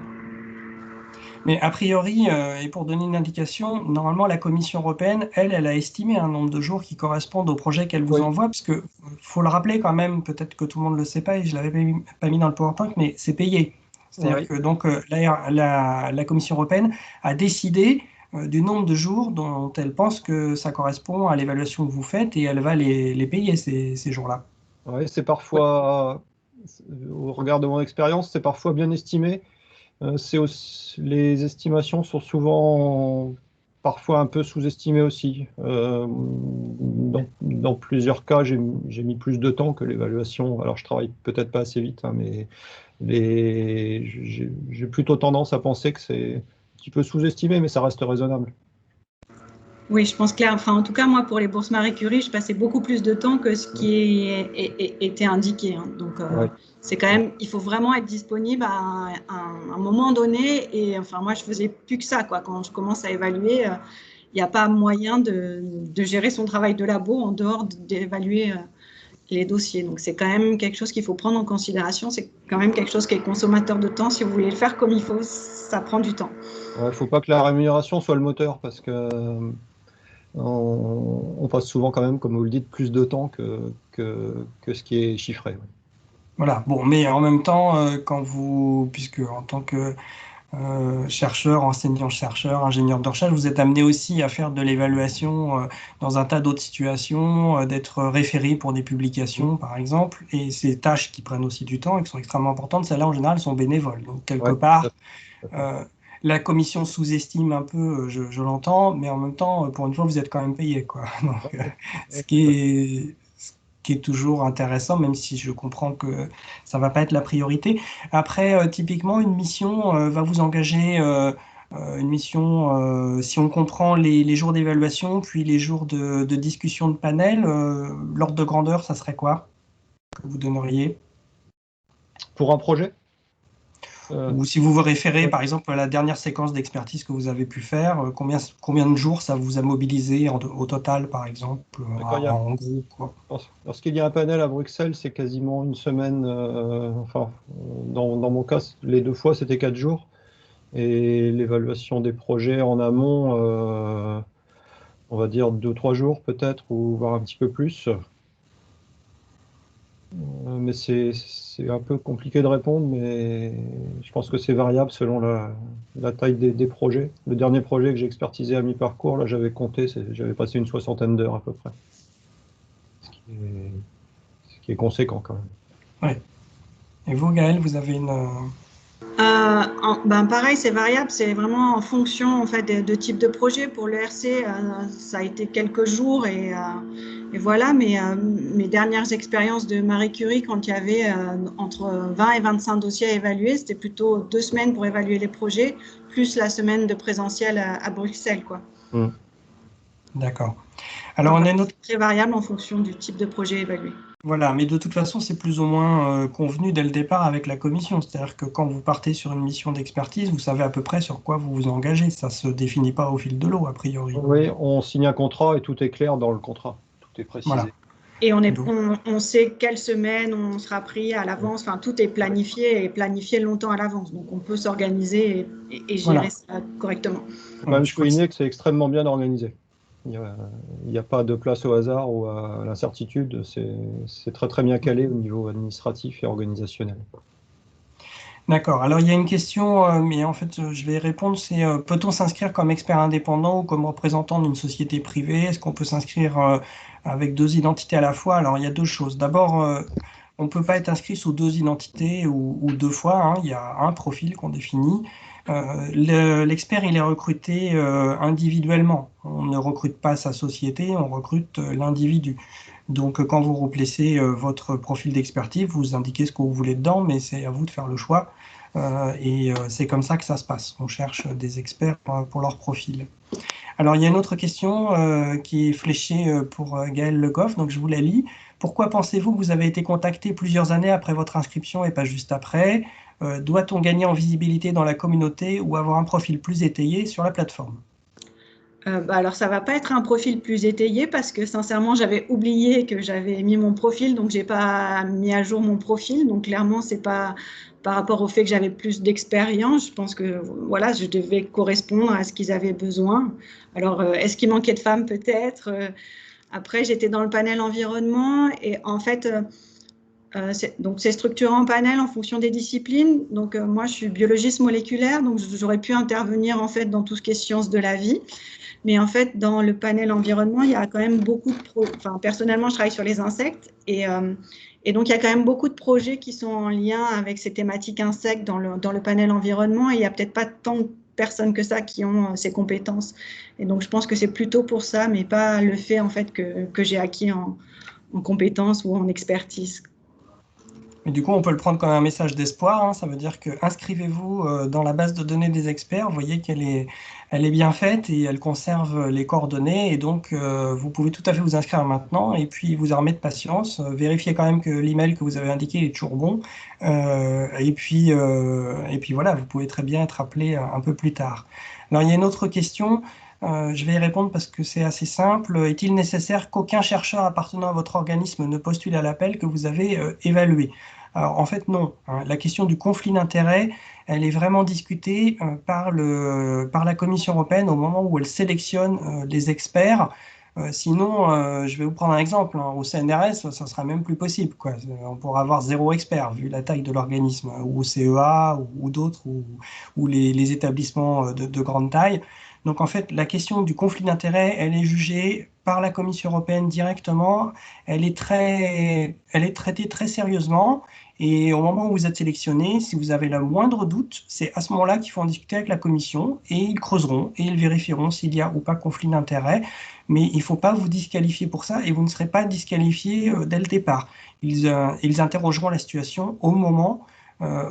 Mais a priori, et pour donner une indication, normalement la Commission européenne, elle a estimé un nombre de jours qui correspondent au projet qu'elle vous Oui. envoie, parce que faut le rappeler quand même, peut-être que tout le monde ne le sait pas, et je ne l'avais pas mis dans le PowerPoint, mais c'est payé. C'est-à-dire que donc la Commission européenne a décidé du nombre de jours dont elle pense que ça correspond à l'évaluation que vous faites, et elle va les payer ces jours-là. Oui, c'est parfois, au regard de mon expérience, c'est parfois bien estimé. Les estimations sont souvent parfois un peu sous-estimées aussi. Dans plusieurs cas, j'ai mis plus de temps que l'évaluation. Alors, je travaille peut-être pas assez vite, hein, mais j'ai plutôt tendance à penser que c'est un petit peu sous-estimé, mais ça reste raisonnable. Oui, je pense clair. Enfin, en tout cas, moi, pour les bourses Marie Curie, je passais beaucoup plus de temps que ce qui était indiqué. Hein. Donc, c'est quand même, il faut vraiment être disponible à un moment donné. Et enfin, moi, je faisais plus que ça, quoi. Quand je commence à évaluer, il n'y a pas moyen de gérer son travail de labo en dehors d'évaluer les dossiers. Donc, c'est quand même quelque chose qu'il faut prendre en considération. C'est quand même quelque chose qui est consommateur de temps. Si vous voulez le faire comme il faut, ça prend du temps. Il ne faut pas que la rémunération soit le moteur, parce que on passe souvent quand même, comme vous le dites, plus de temps que ce qui est chiffré. Voilà. Bon, mais en même temps, puisque en tant que chercheur, enseignant-chercheur, ingénieur de recherche, vous êtes amené aussi à faire de l'évaluation dans un tas d'autres situations, d'être référé pour des publications, par exemple, et ces tâches qui prennent aussi du temps et qui sont extrêmement importantes, celles-là, en général, sont bénévoles. Donc, quelque part, la commission sous-estime un peu, je l'entends, mais en même temps, pour une fois, vous êtes quand même payé, quoi. Donc, ce qui est toujours intéressant, même si je comprends que ça va pas être la priorité. Après, typiquement, une mission va vous engager, une mission, si on comprend les jours d'évaluation, puis les jours de discussion de panel, l'ordre de grandeur, ça serait quoi que vous donneriez? Pour un projet Ou si vous vous référez, par exemple, à la dernière séquence d'expertise que vous avez pu faire, combien de jours ça vous a mobilisé au total, par exemple, en groupe, quoi. Lorsqu'il y a un panel à Bruxelles, c'est quasiment une semaine. Dans mon cas, les 2 fois, c'était 4 jours. Et l'évaluation des projets en amont, on va dire 2-3 jours peut-être, ou voire un petit peu plus. Mais c'est un peu compliqué de répondre, mais je pense que c'est variable selon la taille des projets. Le dernier projet que j'ai expertisé à mi-parcours, là j'avais compté, j'avais passé une 60aine d'heures à peu près. Ce qui est conséquent quand même. Ouais. Et vous, Gaël, vous avez une... Pareil, c'est variable, c'est vraiment en fonction en fait de type de projet. Pour le RC, ça a été quelques jours et voilà. Mais mes dernières expériences de Marie Curie, quand il y avait entre 20 et 25 dossiers à évaluer, c'était plutôt 2 semaines pour évaluer les projets, plus la semaine de présentiel à Bruxelles, quoi. D'accord. Alors, on a une autre... C'est très variable en fonction du type de projet évalué. Voilà, mais de toute façon, c'est plus ou moins convenu dès le départ avec la commission. C'est-à-dire que quand vous partez sur une mission d'expertise, vous savez à peu près sur quoi vous vous engagez. Ça ne se définit pas au fil de l'eau, a priori. Oui, on signe un contrat et tout est clair dans le contrat. Tout est précisé. Voilà. Et Donc, on sait quelle semaine on sera pris à l'avance. Enfin, tout est planifié et planifié longtemps à l'avance. Donc, on peut s'organiser et gérer voilà. ça correctement. Il faut quand même Je crois que souligner que c'est extrêmement bien organisé. Il n'y a pas de place au hasard ou à l'incertitude. C'est très très bien calé au niveau administratif et organisationnel. D'accord. Alors, il y a une question, mais en fait, je vais y répondre. C'est peut-on s'inscrire comme expert indépendant ou comme représentant d'une société privée? Est-ce qu'on peut s'inscrire avec 2 identités à la fois? Alors, il y a 2 choses. D'abord, on ne peut pas être inscrit sous 2 identités ou 2 fois, hein. Il y a un profil qu'on définit. L'expert, il est recruté individuellement. On ne recrute pas sa société, on recrute l'individu. Donc, quand vous remplissez votre profil d'expertise, vous indiquez ce que vous voulez dedans, mais c'est à vous de faire le choix. C'est comme ça que ça se passe. On cherche des experts pour leur profil. Alors, il y a une autre question qui est fléchée pour Gaël Le Goff, donc je vous la lis. Pourquoi pensez-vous que vous avez été contacté plusieurs années après votre inscription et pas juste après? Doit-on gagner en visibilité dans la communauté ou avoir un profil plus étayé sur la plateforme? Alors, ça ne va pas être un profil plus étayé parce que sincèrement, j'avais oublié que j'avais mis mon profil, donc je n'ai pas mis à jour mon profil. Donc, clairement, ce n'est pas par rapport au fait que j'avais plus d'expérience. Je pense que voilà, je devais correspondre à ce qu'ils avaient besoin. Alors, est-ce qu'il manquait de femmes peut-être? Après, j'étais dans le panel environnement et en fait, donc c'est structuré en panel en fonction des disciplines. Donc, moi, je suis biologiste moléculaire, donc j'aurais pu intervenir en fait dans tout ce qui est sciences de la vie. Mais en fait, dans le panel environnement, il y a quand même beaucoup de enfin, personnellement, je travaille sur les insectes et donc il y a quand même beaucoup de projets qui sont en lien avec ces thématiques insectes dans le panel environnement et il n'y a peut-être pas tant de personnes que ça qui ont ces compétences. Et donc, je pense que c'est plutôt pour ça, mais pas le fait en fait que j'ai acquis en compétences ou en expertise. Et du coup, on peut le prendre comme un message d'espoir, hein. Ça veut dire que inscrivez-vous dans la base de données des experts. Vous voyez elle est bien faite et elle conserve les coordonnées. Et donc, vous pouvez tout à fait vous inscrire maintenant et puis vous armer de patience. Vérifiez quand même que l'email que vous avez indiqué est toujours bon. Et puis voilà, vous pouvez très bien être appelé un peu plus tard. Alors, il y a une autre question. Je vais y répondre parce que c'est assez simple. Est-il nécessaire qu'aucun chercheur appartenant à votre organisme ne postule à l'appel que vous avez évalué? Alors, en fait, non, hein. La question du conflit d'intérêts, elle est vraiment discutée par la Commission européenne au moment où elle sélectionne les experts. Sinon, je vais vous prendre un exemple, hein. Au CNRS, ça sera même plus possible, quoi. On pourra avoir 0 expert vu la taille de l'organisme, ou au CEA ou d'autres, ou les établissements de grande taille. Donc, en fait, la question du conflit d'intérêts, elle est jugée par la Commission européenne directement. Elle est traitée très sérieusement. Et au moment où vous êtes sélectionné, si vous avez le moindre doute, c'est à ce moment-là qu'il faut en discuter avec la commission et ils creuseront et ils vérifieront s'il y a ou pas conflit d'intérêt. Mais il ne faut pas vous disqualifier pour ça et vous ne serez pas disqualifié dès le départ. Ils interrogeront la situation au moment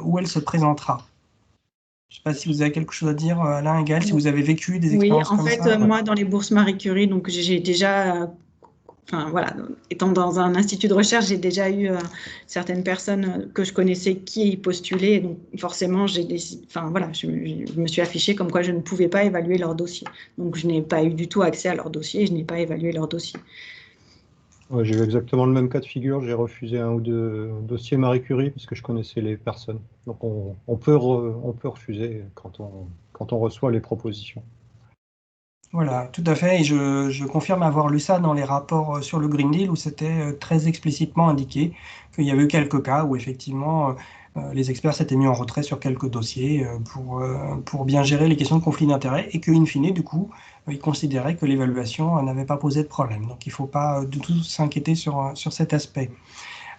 où elle se présentera. Je ne sais pas si vous avez quelque chose à dire, Alain et Gaël, si vous avez vécu des Oui, expériences en comme fait, ça. moi, dans les bourses Marie Curie, donc j'ai déjà enfin voilà, étant dans un institut de recherche, j'ai déjà eu certaines personnes que je connaissais qui y postulaient. Donc forcément, enfin voilà, je me suis affichée comme quoi je ne pouvais pas évaluer leur dossier. Donc je n'ai pas eu du tout accès à leur dossier, je n'ai pas évalué leur dossier. Ouais, j'ai eu exactement le même cas de figure. J'ai refusé un ou deux dossiers Marie Curie parce que je connaissais les personnes. Donc on peut refuser quand on reçoit les propositions. Voilà, tout à fait. Et je confirme avoir lu ça dans les rapports sur le Green Deal où c'était très explicitement indiqué qu'il y avait eu quelques cas où effectivement les experts s'étaient mis en retrait sur quelques dossiers pour bien gérer les questions de conflit d'intérêts et qu'in fine, du coup, ils considéraient que l'évaluation n'avait pas posé de problème. Donc il ne faut pas du tout s'inquiéter sur cet aspect.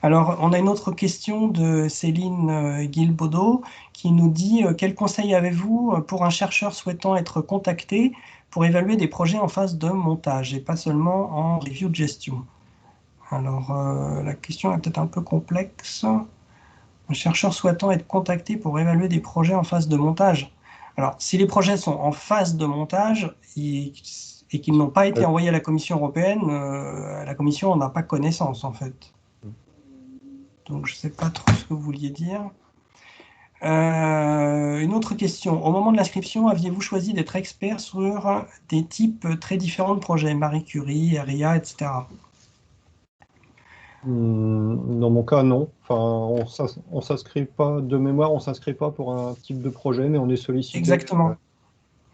Alors, on a une autre question de Céline Guilbaudot qui nous dit quel conseil avez-vous pour un chercheur souhaitant être contacté pour évaluer des projets en phase de montage et pas seulement en review de gestion? Alors, la question est peut-être un peu complexe. Un chercheur souhaitant être contacté pour évaluer des projets en phase de montage. Alors, si les projets sont en phase de montage et qu'ils n'ont pas été envoyés à la Commission européenne, la Commission n'en a pas connaissance en fait. Donc, je ne sais pas trop ce que vous vouliez dire. Une autre question. Au moment de l'inscription, aviez-vous choisi d'être expert sur des types très différents de projets, Marie Curie, RIA, etc. Dans mon cas, non. Enfin, on s'inscrit pas de mémoire, on s'inscrit pas pour un type de projet, mais on est sollicité. Exactement.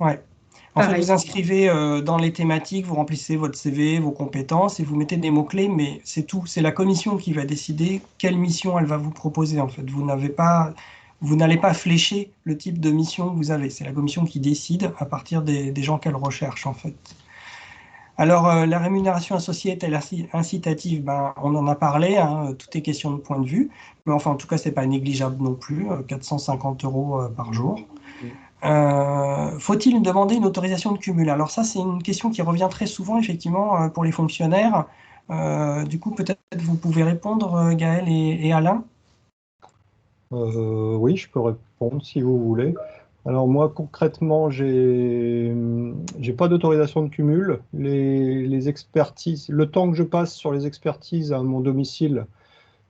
Ouais. En fait, Pareil. vous inscrivez dans les thématiques, vous remplissez votre CV, vos compétences et vous mettez des mots-clés, mais c'est tout. C'est la commission qui va décider quelle mission elle va vous proposer. En fait, vous n'allez pas flécher le type de mission que vous avez. C'est la commission qui décide à partir des gens qu'elle recherche, en fait. Alors, la rémunération associée est-elle incitative? Ben, on en a parlé, hein, tout est question de point de vue. Mais enfin, en tout cas, c'est pas négligeable non plus, 450 euros par jour. Faut-il demander une autorisation de cumul? Alors ça, c'est une question qui revient très souvent, effectivement, pour les fonctionnaires. Du coup, peut-être vous pouvez répondre, Gaël et Alain. Oui, je peux répondre si vous voulez. Alors moi, concrètement, j'ai pas d'autorisation de cumul. Les expertises, le temps que je passe sur les expertises à mon domicile,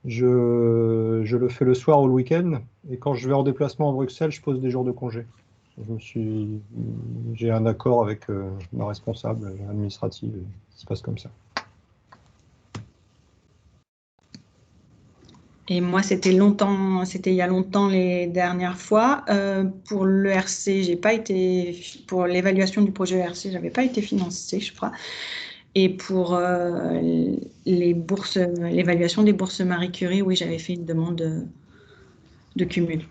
je le fais le soir ou le week-end. Et quand je vais en déplacement à Bruxelles, je pose des jours de congé. J'ai un accord avec ma responsable administrative qui se passe comme ça. Et moi, c'était il y a longtemps les dernières fois. Pour l'ERC, j'ai pas été, pour l'évaluation du projet ERC, j'avais pas été financée, je crois. Et pour les bourses, l'évaluation des bourses Marie Curie, oui, j'avais fait une demande de cumul.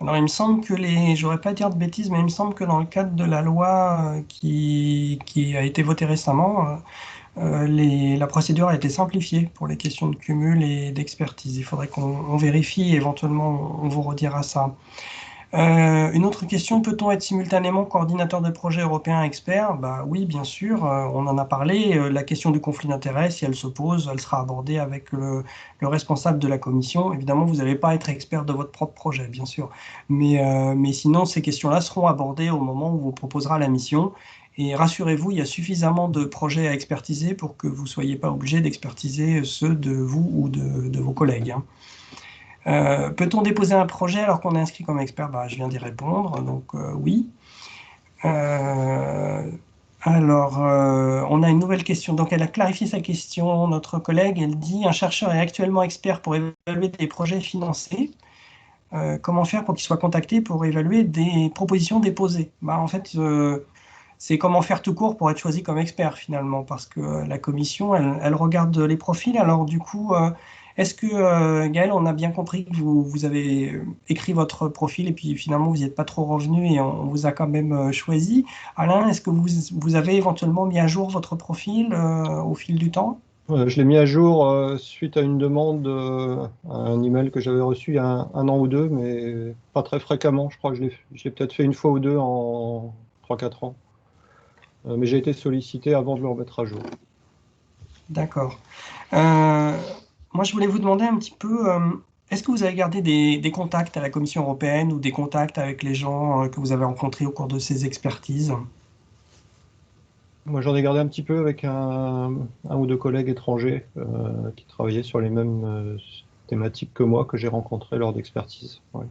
Alors, il me semble que j'aurais pas à dire de bêtises, mais il me semble que dans le cadre de la loi qui a été votée récemment, la procédure a été simplifiée pour les questions de cumul et d'expertise. Il faudrait qu'on vérifie, éventuellement on vous redira ça. Une autre question, peut-on être simultanément coordinateur de projet européen expert? Bah oui, bien sûr, on en a parlé. La question du conflit d'intérêts, si elle se pose, elle sera abordée avec le responsable de la commission. Évidemment, vous n'allez pas être expert de votre propre projet, bien sûr. Mais sinon, ces questions-là seront abordées au moment où on vous proposera la mission. Et rassurez-vous, il y a suffisamment de projets à expertiser pour que vous ne soyez pas obligé d'expertiser ceux de vous ou de vos collègues, hein. Peut-on déposer un projet alors qu'on est inscrit comme expert? Bah, je viens d'y répondre, donc oui. Euh, on a une nouvelle question. Donc, elle a clarifié sa question, notre collègue. Elle dit, un chercheur est actuellement expert pour évaluer des projets financés. Comment faire pour qu'il soit contacté pour évaluer des propositions déposées? Bah, en fait, c'est comment faire tout court pour être choisi comme expert finalement, parce que la commission, elle regarde les profils. Alors du coup, est-ce que Gaël, on a bien compris que vous avez écrit votre profil et puis finalement vous n'y êtes pas trop revenu et on vous a quand même choisi. Alain, est-ce que vous avez éventuellement mis à jour votre profil au fil du temps? Je l'ai mis à jour suite à une demande, à un email que j'avais reçu il y a un an ou deux, mais pas très fréquemment. Je crois que je l'ai peut-être fait une fois ou deux en 3-4 ans. Mais j'ai été sollicité avant de le remettre à jour. D'accord. Moi, je voulais vous demander un petit peu, est-ce que vous avez gardé des contacts à la Commission européenne ou des contacts avec les gens que vous avez rencontrés au cours de ces expertises? Moi, j'en ai gardé un petit peu avec un ou deux collègues étrangers qui travaillaient sur les mêmes thématiques que moi, que j'ai rencontrés lors d'expertise. Ouais.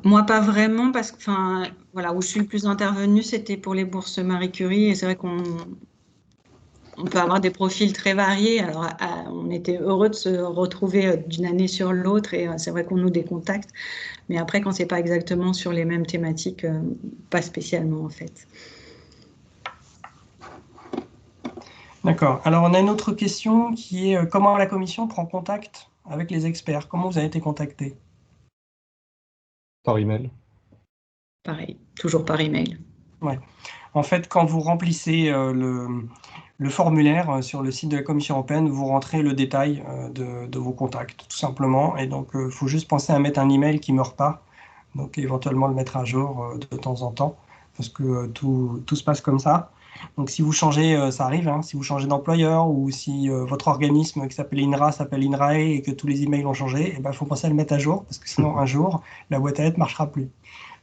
Moi, pas vraiment, parce que, enfin, voilà, où je suis le plus intervenue, c'était pour les bourses Marie Curie, et c'est vrai qu'on peut avoir des profils très variés. Alors, on était heureux de se retrouver d'une année sur l'autre, et c'est vrai qu'on nous décontacte, mais après, quand c'est pas exactement sur les mêmes thématiques, pas spécialement en fait. D'accord. Alors, on a une autre question qui est comment la commission prend contact avec les experts? Comment vous avez été contacté? Par email. Pareil, toujours par email. Ouais. En fait, quand vous remplissez le formulaire sur le site de la Commission européenne, vous rentrez le détail de vos contacts, tout simplement. Et donc, il faut juste penser à mettre un email qui ne meurt pas. Donc, éventuellement le mettre à jour de temps en temps, parce que tout se passe comme ça. Donc, si vous changez, ça arrive, hein, si vous changez d'employeur ou si votre organisme qui s'appelle INRA s'appelle INRAE et que tous les emails ont changé, il faut penser à le mettre à jour, parce que sinon, un jour, la boîte à lettres ne marchera plus.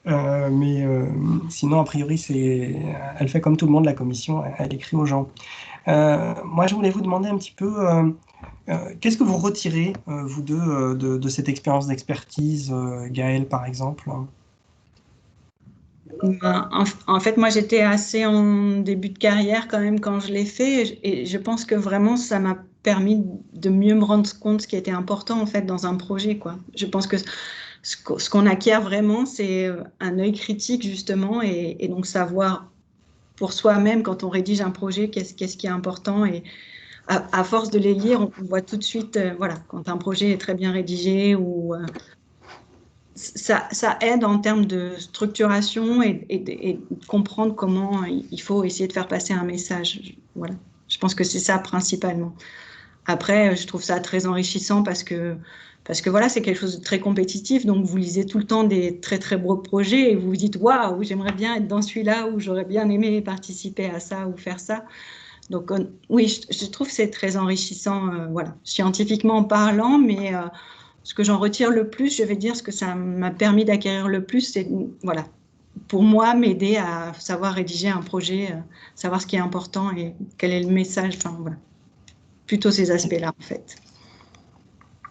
Mais sinon, a priori, elle fait comme tout le monde, la commission, elle écrit aux gens. Moi, je voulais vous demander un petit peu, qu'est-ce que vous retirez, vous deux, de cette expérience d'expertise, Gaëlle, par exemple? Ben, en fait, moi, j'étais assez en début de carrière quand même quand je l'ai fait, et je pense que vraiment, ça m'a permis de mieux me rendre compte ce qui était important en fait dans un projet, quoi. Je pense que ce qu'on acquiert vraiment, c'est un œil critique justement, et donc savoir pour soi-même quand on rédige un projet, qu'est-ce qui est important, et à force de les lire, on voit tout de suite, voilà, quand un projet est très bien rédigé, ou ça aide en termes de structuration, et de comprendre comment il faut essayer de faire passer un message. Voilà. Je pense que c'est ça principalement. Après, je trouve ça très enrichissant parce que voilà, c'est quelque chose de très compétitif. Donc, vous lisez tout le temps des très, très beaux projets et vous vous dites, waouh, j'aimerais bien être dans celui-là, ou j'aurais bien aimé participer à ça ou faire ça. Donc, oui, je trouve que c'est très enrichissant, voilà, scientifiquement parlant, mais ce que j'en retire le plus, je vais dire, ce que ça m'a permis d'acquérir le plus, c'est, voilà, pour moi, m'aider à savoir rédiger un projet, savoir ce qui est important et quel est le message, enfin, voilà, plutôt ces aspects-là, en fait.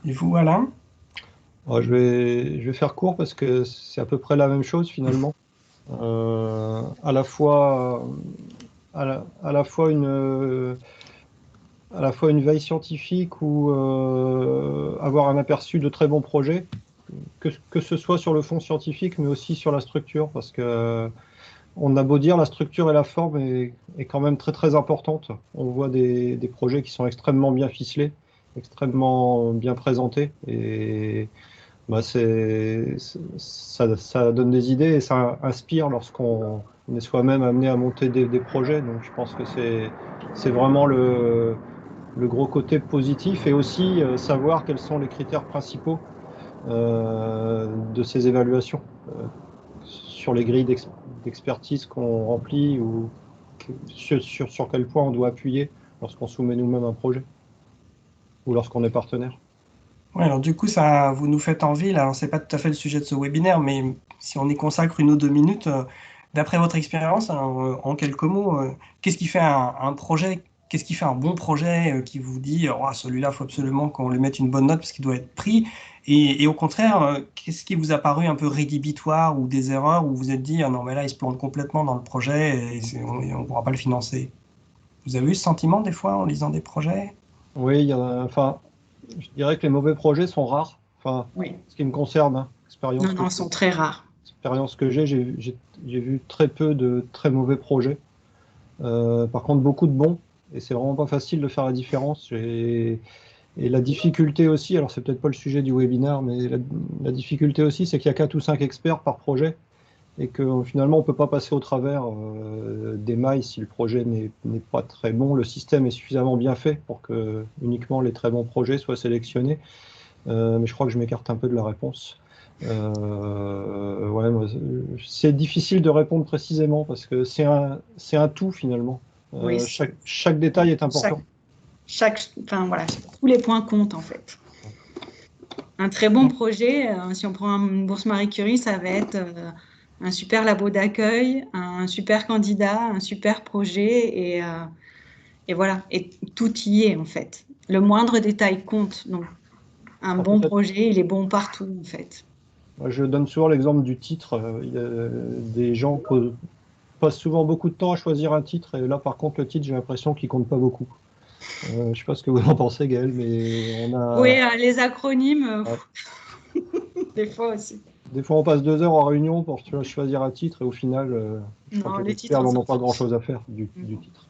Et vous, Alain? Je vais faire court parce que c'est à peu près la même chose finalement. À la fois, à la fois à la fois une veille scientifique ou avoir un aperçu de très bons projets, que ce soit sur le fond scientifique, mais aussi sur la structure, parce que on a beau dire, la structure et la forme est quand même très très importante. On voit des projets qui sont extrêmement bien ficelés, extrêmement bien présentés, et bah, ça donne des idées et ça inspire lorsqu'on est soi-même amené à monter des projets. Donc je pense que c'est vraiment le gros côté positif, et aussi savoir quels sont les critères principaux de ces évaluations sur les grilles d'expertise qu'on remplit, ou sur quel point on doit appuyer lorsqu'on soumet nous-mêmes un projet ou lorsqu'on est partenaire. Ouais, alors du coup, ça, vous nous faites envie, là, c'est pas tout à fait le sujet de ce webinaire, mais si on y consacre 1 ou 2 minutes, d'après votre expérience, alors, en quelques mots, qu'est-ce qui fait un projet, qu'est-ce qui fait un bon projet qui vous dit, oh, celui-là, il faut absolument qu'on lui mette une bonne note parce qu'il doit être pris, et au contraire, qu'est-ce qui vous a paru un peu rédhibitoire ou des erreurs où vous vous êtes dit, ah non, mais là, il se plante complètement dans le projet et on ne pourra pas le financer. Vous avez eu ce sentiment des fois en lisant des projets? Oui, il y en a, enfin, je dirais que les mauvais projets sont rares. Enfin, Oui. ce qui me concerne, hein, Non, non, ils sont très rares. expérience que j'ai vu très peu de très mauvais projets. Par contre, beaucoup de bons, et c'est vraiment pas facile de faire la différence. Et la difficulté aussi, alors c'est peut-être pas le sujet du webinaire, mais la difficulté aussi, c'est qu'il y a 4 ou 5 experts par projet, et que finalement, on peut pas passer au travers des mailles si le projet n'est pas très bon. Le système est suffisamment bien fait pour que uniquement les très bons projets soient sélectionnés. Mais je crois que je m'écarte un peu de la réponse. Ouais, c'est difficile de répondre précisément parce que c'est un tout finalement. Oui, Chaque détail est important. enfin, voilà, tous les points comptent en fait. Un très bon projet, si on prend une bourse Marie Curie, ça va être un super labo d'accueil, un super candidat, un super projet, et voilà, et tout y est en fait. Le moindre détail compte, donc un Alors bon peut-être projet, il est bon partout en fait. Moi, je donne souvent l'exemple du titre. Il y a des gens passent souvent beaucoup de temps à choisir un titre, et là, par contre, le titre, j'ai l'impression qu'il compte pas beaucoup. Je ne sais pas ce que vous en pensez, Gaël, mais on Oui, a... les acronymes, ouais. des fois aussi. Des fois, on passe 2 heures en réunion pour choisir un titre, et au final, je crois Non, que les les titres, experts on n'en s'en ont pas fiche. grand-chose à faire du titre.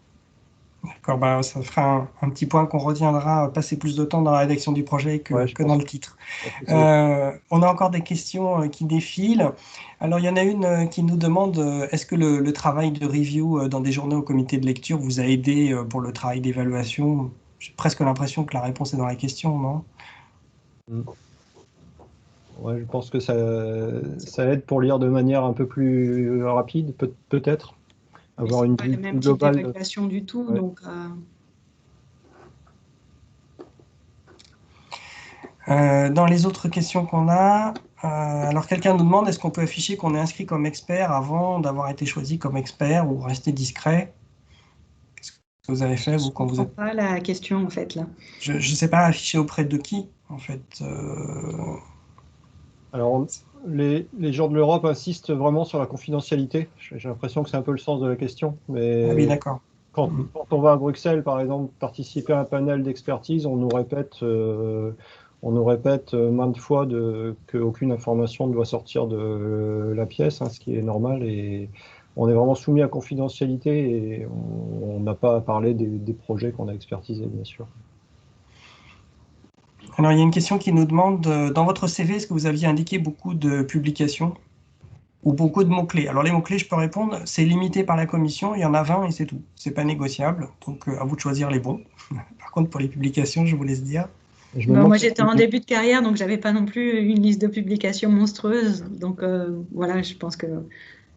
D'accord, bah, ça fera un petit point qu'on retiendra, passer plus de temps dans la rédaction du projet Ouais, je que dans pense, le titre. je pense que ça va être... On a encore des questions qui défilent. Alors, il y en a une qui nous demande, est-ce que le travail de review dans des journées au comité de lecture vous a aidé pour le travail d'évaluation? J'ai presque l'impression que la réponse est dans la question, non? Mm. Ouais, je pense que ça aide pour lire de manière un peu plus rapide, peut-être. Mais Avoir c'est une pas vue le même plus type globale. d'évaluation du tout, Ouais. donc Dans les autres questions qu'on a, alors quelqu'un nous demande est-ce qu'on peut afficher qu'on est inscrit comme expert avant d'avoir été choisi comme expert ou rester discret? Qu'est-ce que vous avez fait, je vous, quand vous comprends êtes... pas la question en fait là. Je ne sais pas afficher auprès de qui, en fait. Alors, les gens de l'Europe insistent vraiment sur la confidentialité. J'ai l'impression que c'est un peu le sens de la question. Ah oui, Mais d'accord. Mhm. quand on va à Bruxelles, par exemple, participer à un panel d'expertise, on nous répète maintes fois qu'aucune information ne doit sortir de la pièce, hein, ce qui est normal. Et on est vraiment soumis à confidentialité, et on n'a pas à parler des projets qu'on a expertisés, bien sûr. Alors, il y a une question qui nous demande, dans votre CV, est-ce que vous aviez indiqué beaucoup de publications ou beaucoup de mots-clés? Alors, les mots-clés, je peux répondre, c'est limité par la commission, il y en a 20 et c'est tout. C'est pas négociable, donc à vous de choisir les bons. Par contre, pour les publications, je vous laisse dire. Je me Ben, demande moi si j'étais en début de carrière, donc j'avais pas non plus une liste de publications monstrueuse. Donc voilà, je pense que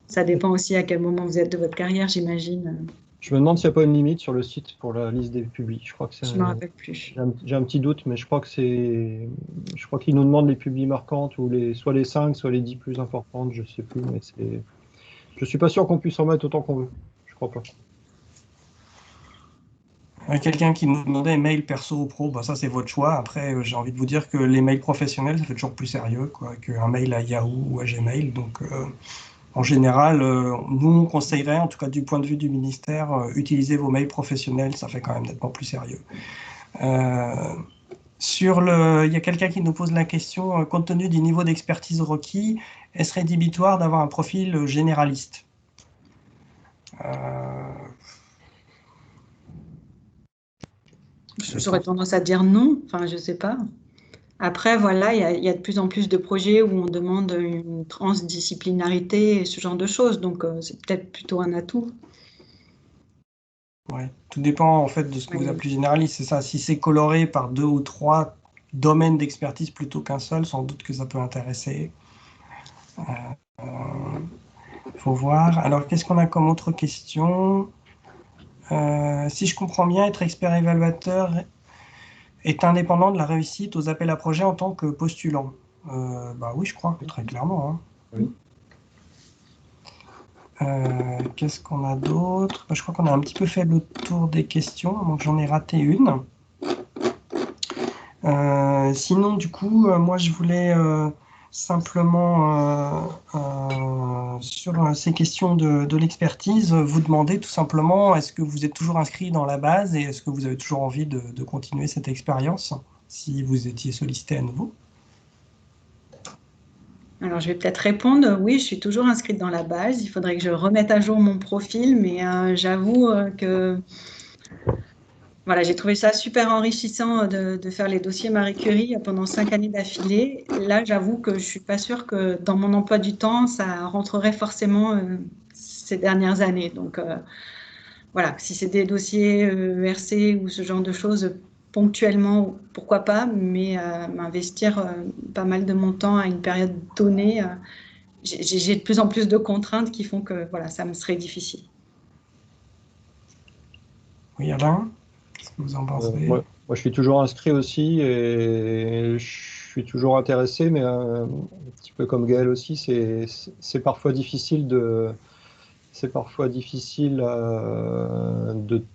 ça dépend aussi à quel moment vous êtes de votre carrière, j'imagine. je me demande s'il n'y a pas une limite sur le site pour la liste des publics. Je crois que Je me rappelle plus. j'ai un petit doute, mais je crois que je crois qu'ils nous demandent les publics marquantes, ou soit les 5, soit les 10 plus importantes, je sais plus, mais je suis pas sûr qu'on puisse en mettre autant qu'on veut. Je crois pas. Quelqu'un qui nous demandait mail perso ou pro, bah ça c'est votre choix. Après, j'ai envie de vous dire que les mails professionnels, ça fait toujours plus sérieux quoi, qu'un mail à Yahoo ou à Gmail. Donc, en général, nous on conseillerait, en tout cas du point de vue du ministère, utilisez vos mails professionnels, ça fait quand même nettement plus sérieux. Euh, il y a quelqu'un qui nous pose la question, compte tenu du niveau d'expertise requis, est-ce rédhibitoire d'avoir un profil généraliste? Euh, je J'aurais pense. tendance à dire non, enfin je sais pas. Après, voilà, il y a de plus en plus de projets où on demande une transdisciplinarité et ce genre de choses, donc c'est peut-être plutôt un atout. Ouais. Tout dépend en fait de ce que vous Ouais. appelez généraliste, c'est ça. Si c'est coloré par deux ou trois domaines d'expertise plutôt qu'un seul, sans doute que ça peut intéresser. Il faut voir. Alors, qu'est-ce qu'on a comme autre question? Si je comprends bien, être expert évaluateur est indépendant de la réussite aux appels à projets en tant que postulant. Bah oui, je crois, très clairement, hein. Oui. Qu'est-ce qu'on a d'autre? Bah, je crois qu'on a un petit peu fait le tour des questions, donc j'en ai raté une. Sinon, du coup, moi, je voulais simplement, sur ces questions de l'expertise, vous demander tout simplement, est-ce que vous êtes toujours inscrit dans la base et est-ce que vous avez toujours envie de continuer cette expérience si vous étiez sollicité à nouveau? Alors, je vais peut-être répondre, oui, je suis toujours inscrite dans la base. Il faudrait que je remette à jour mon profil, mais j'avoue que voilà, j'ai trouvé ça super enrichissant de faire les dossiers Marie Curie pendant 5 années d'affilée. Là, j'avoue que je suis pas sûre que dans mon emploi du temps, ça rentrerait forcément ces dernières années. Donc, voilà, si c'est des dossiers ERC ou ce genre de choses ponctuellement, pourquoi pas, mais m'investir pas mal de mon temps à une période donnée, j'ai de plus en plus de contraintes qui font que voilà, ça me serait difficile. Oui, Alain, qu'est-ce que vous en pensez? Moi, je suis toujours inscrit aussi, et je suis toujours intéressé, mais un petit peu comme Gaël aussi, c'est parfois difficile de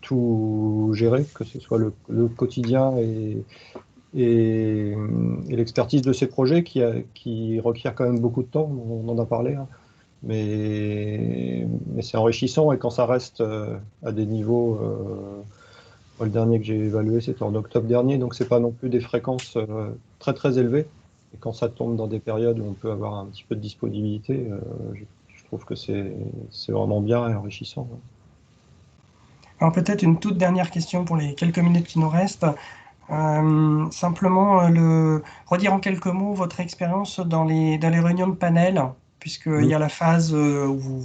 tout gérer, que ce soit le quotidien et l'expertise de ces projets qui requiert quand même beaucoup de temps, on en a parlé, hein. Mais c'est enrichissant, et quand ça reste à des niveaux, le dernier que j'ai évalué c'était en octobre dernier, donc c'est pas non plus des fréquences très très élevées, et quand ça tombe dans des périodes où on peut avoir un petit peu de disponibilité, je trouve que c'est vraiment bien et enrichissant. Alors peut-être une toute dernière question pour les quelques minutes qui nous restent. Simplement, redire en quelques mots votre expérience dans les réunions de panel, puisqu'il y a la phase où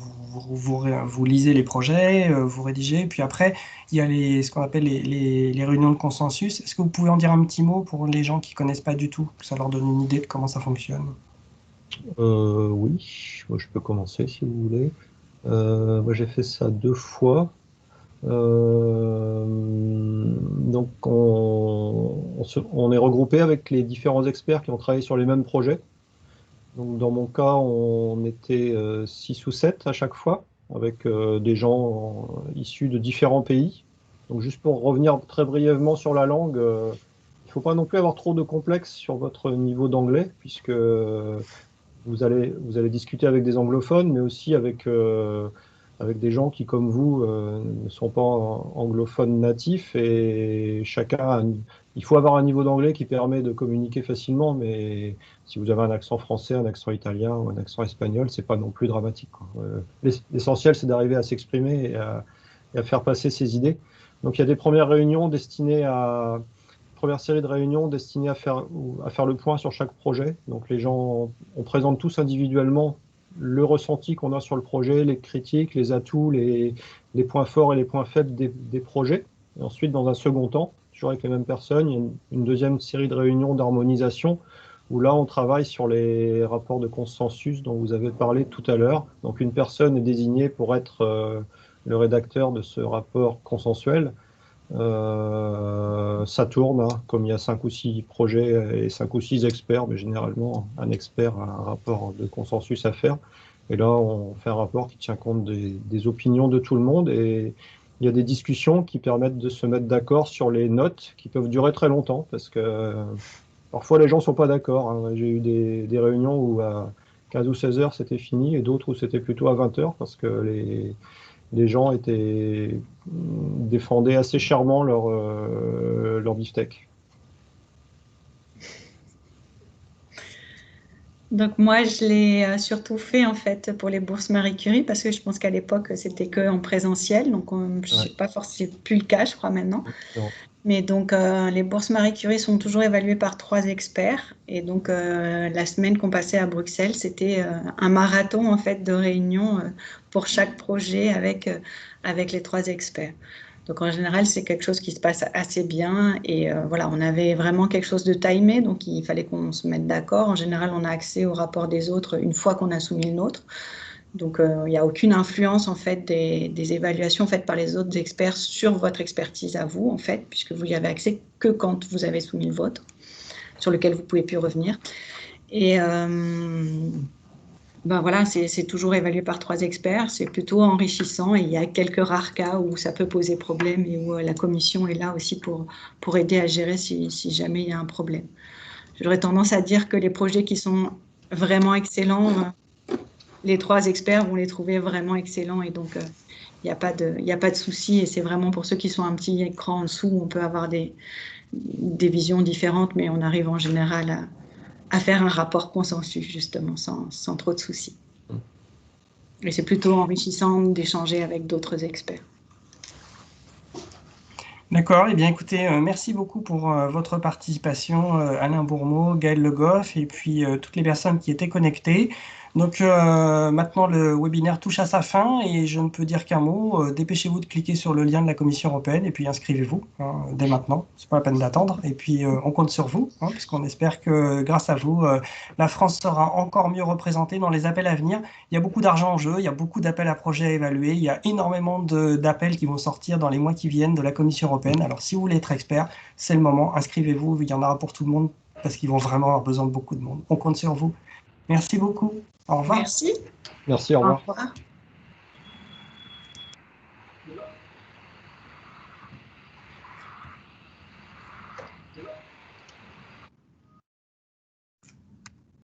vous lisez les projets, vous rédigez, puis après, il y a ce qu'on appelle les réunions de consensus. Est-ce que vous pouvez en dire un petit mot pour les gens qui ne connaissent pas du tout, que ça leur donne une idée de comment ça fonctionne? Oui, moi je peux commencer si vous voulez. Moi j'ai fait ça 2 fois. Donc on est regroupé avec les différents experts qui ont travaillé sur les mêmes projets. Donc dans mon cas, on était 6 ou 7 à chaque fois, avec des gens issus de différents pays. Donc juste pour revenir très brièvement sur la langue, il ne faut pas non plus avoir trop de complexes sur votre niveau d'anglais, puisque vous allez discuter avec des anglophones, mais aussi avec des gens qui, comme vous, ne sont pas anglophones natifs, et il faut avoir un niveau d'anglais qui permet de communiquer facilement, mais si vous avez un accent français, un accent italien ou un accent espagnol, c'est pas non plus dramatique, quoi. L'essentiel, c'est d'arriver à s'exprimer et à faire passer ses idées. Donc il y a des premières série de réunions destinées à faire le point sur chaque projet. Donc les gens, on présente tous individuellement le ressenti qu'on a sur le projet, les critiques, les atouts, les points forts et les points faibles des projets. Et ensuite, dans un second temps, toujours avec les mêmes personnes, il y a une deuxième série de réunions d'harmonisation où là, on travaille sur les rapports de consensus dont vous avez parlé tout à l'heure. Donc une personne est désignée pour être le rédacteur de ce rapport consensuel. Ça tourne, hein, comme il y a 5 ou 6 projets et 5 ou 6 experts, mais généralement un expert a un rapport de consensus à faire. Et là, on fait un rapport qui tient compte des opinions de tout le monde, et il y a des discussions qui permettent de se mettre d'accord sur les notes qui peuvent durer très longtemps, parce que parfois les gens ne sont pas d'accord, hein. J'ai eu des réunions où à 15 ou 16 heures c'était fini, et d'autres où c'était plutôt à 20 heures, parce que les gens défendaient assez chèrement leur beefsteak. Donc moi, je l'ai surtout fait en fait pour les bourses Marie Curie, parce que je pense qu'à l'époque, c'était que en présentiel. Donc je sais Ouais. pas forcément, c'est plus le cas, je crois maintenant. Non. Mais donc les bourses Marie Curie sont toujours évaluées par 3 experts. Et donc la semaine qu'on passait à Bruxelles, c'était un marathon en fait de réunions pour chaque projet avec les 3 experts. Donc en général, c'est quelque chose qui se passe assez bien, et voilà, on avait vraiment quelque chose de timé, donc il fallait qu'on se mette d'accord. En général, on a accès au rapport des autres une fois qu'on a soumis le nôtre. Donc il n'y a aucune influence en fait des évaluations faites par les autres experts sur votre expertise à vous, en fait, puisque vous y avez accès que quand vous avez soumis le vôtre, sur lequel vous ne pouvez plus revenir. Et ben voilà, c'est toujours évalué par 3 experts, c'est plutôt enrichissant, et il y a quelques rares cas où ça peut poser problème, et où la commission est là aussi pour aider à gérer si jamais il y a un problème. J'aurais tendance à dire que les projets qui sont vraiment excellents, les 3 experts vont les trouver vraiment excellents, et donc il n'y a pas de souci, et c'est vraiment pour ceux qui sont un petit écran en dessous, on peut avoir des visions différentes, mais on arrive en général à faire un rapport consensus, justement, sans trop de soucis. Et c'est plutôt enrichissant d'échanger avec d'autres experts. D'accord, eh bien écoutez, merci beaucoup pour votre participation, Alain Bourmeau, Gaël Le Goff, et puis toutes les personnes qui étaient connectées. Donc maintenant le webinaire touche à sa fin, et je ne peux dire qu'un mot. Dépêchez-vous de cliquer sur le lien de la Commission européenne et puis inscrivez-vous, hein, dès maintenant. C'est pas la peine d'attendre. Et puis on compte sur vous, hein, puisqu'on espère que grâce à vous, la France sera encore mieux représentée dans les appels à venir. Il y a beaucoup d'argent en jeu, il y a beaucoup d'appels à projets à évaluer, il y a énormément d'appels qui vont sortir dans les mois qui viennent de la Commission européenne. Alors si vous voulez être expert, c'est le moment. Inscrivez-vous, il y en aura pour tout le monde, parce qu'ils vont vraiment avoir besoin de beaucoup de monde. On compte sur vous. Merci beaucoup. Au revoir. Merci. Merci, au revoir. Au revoir.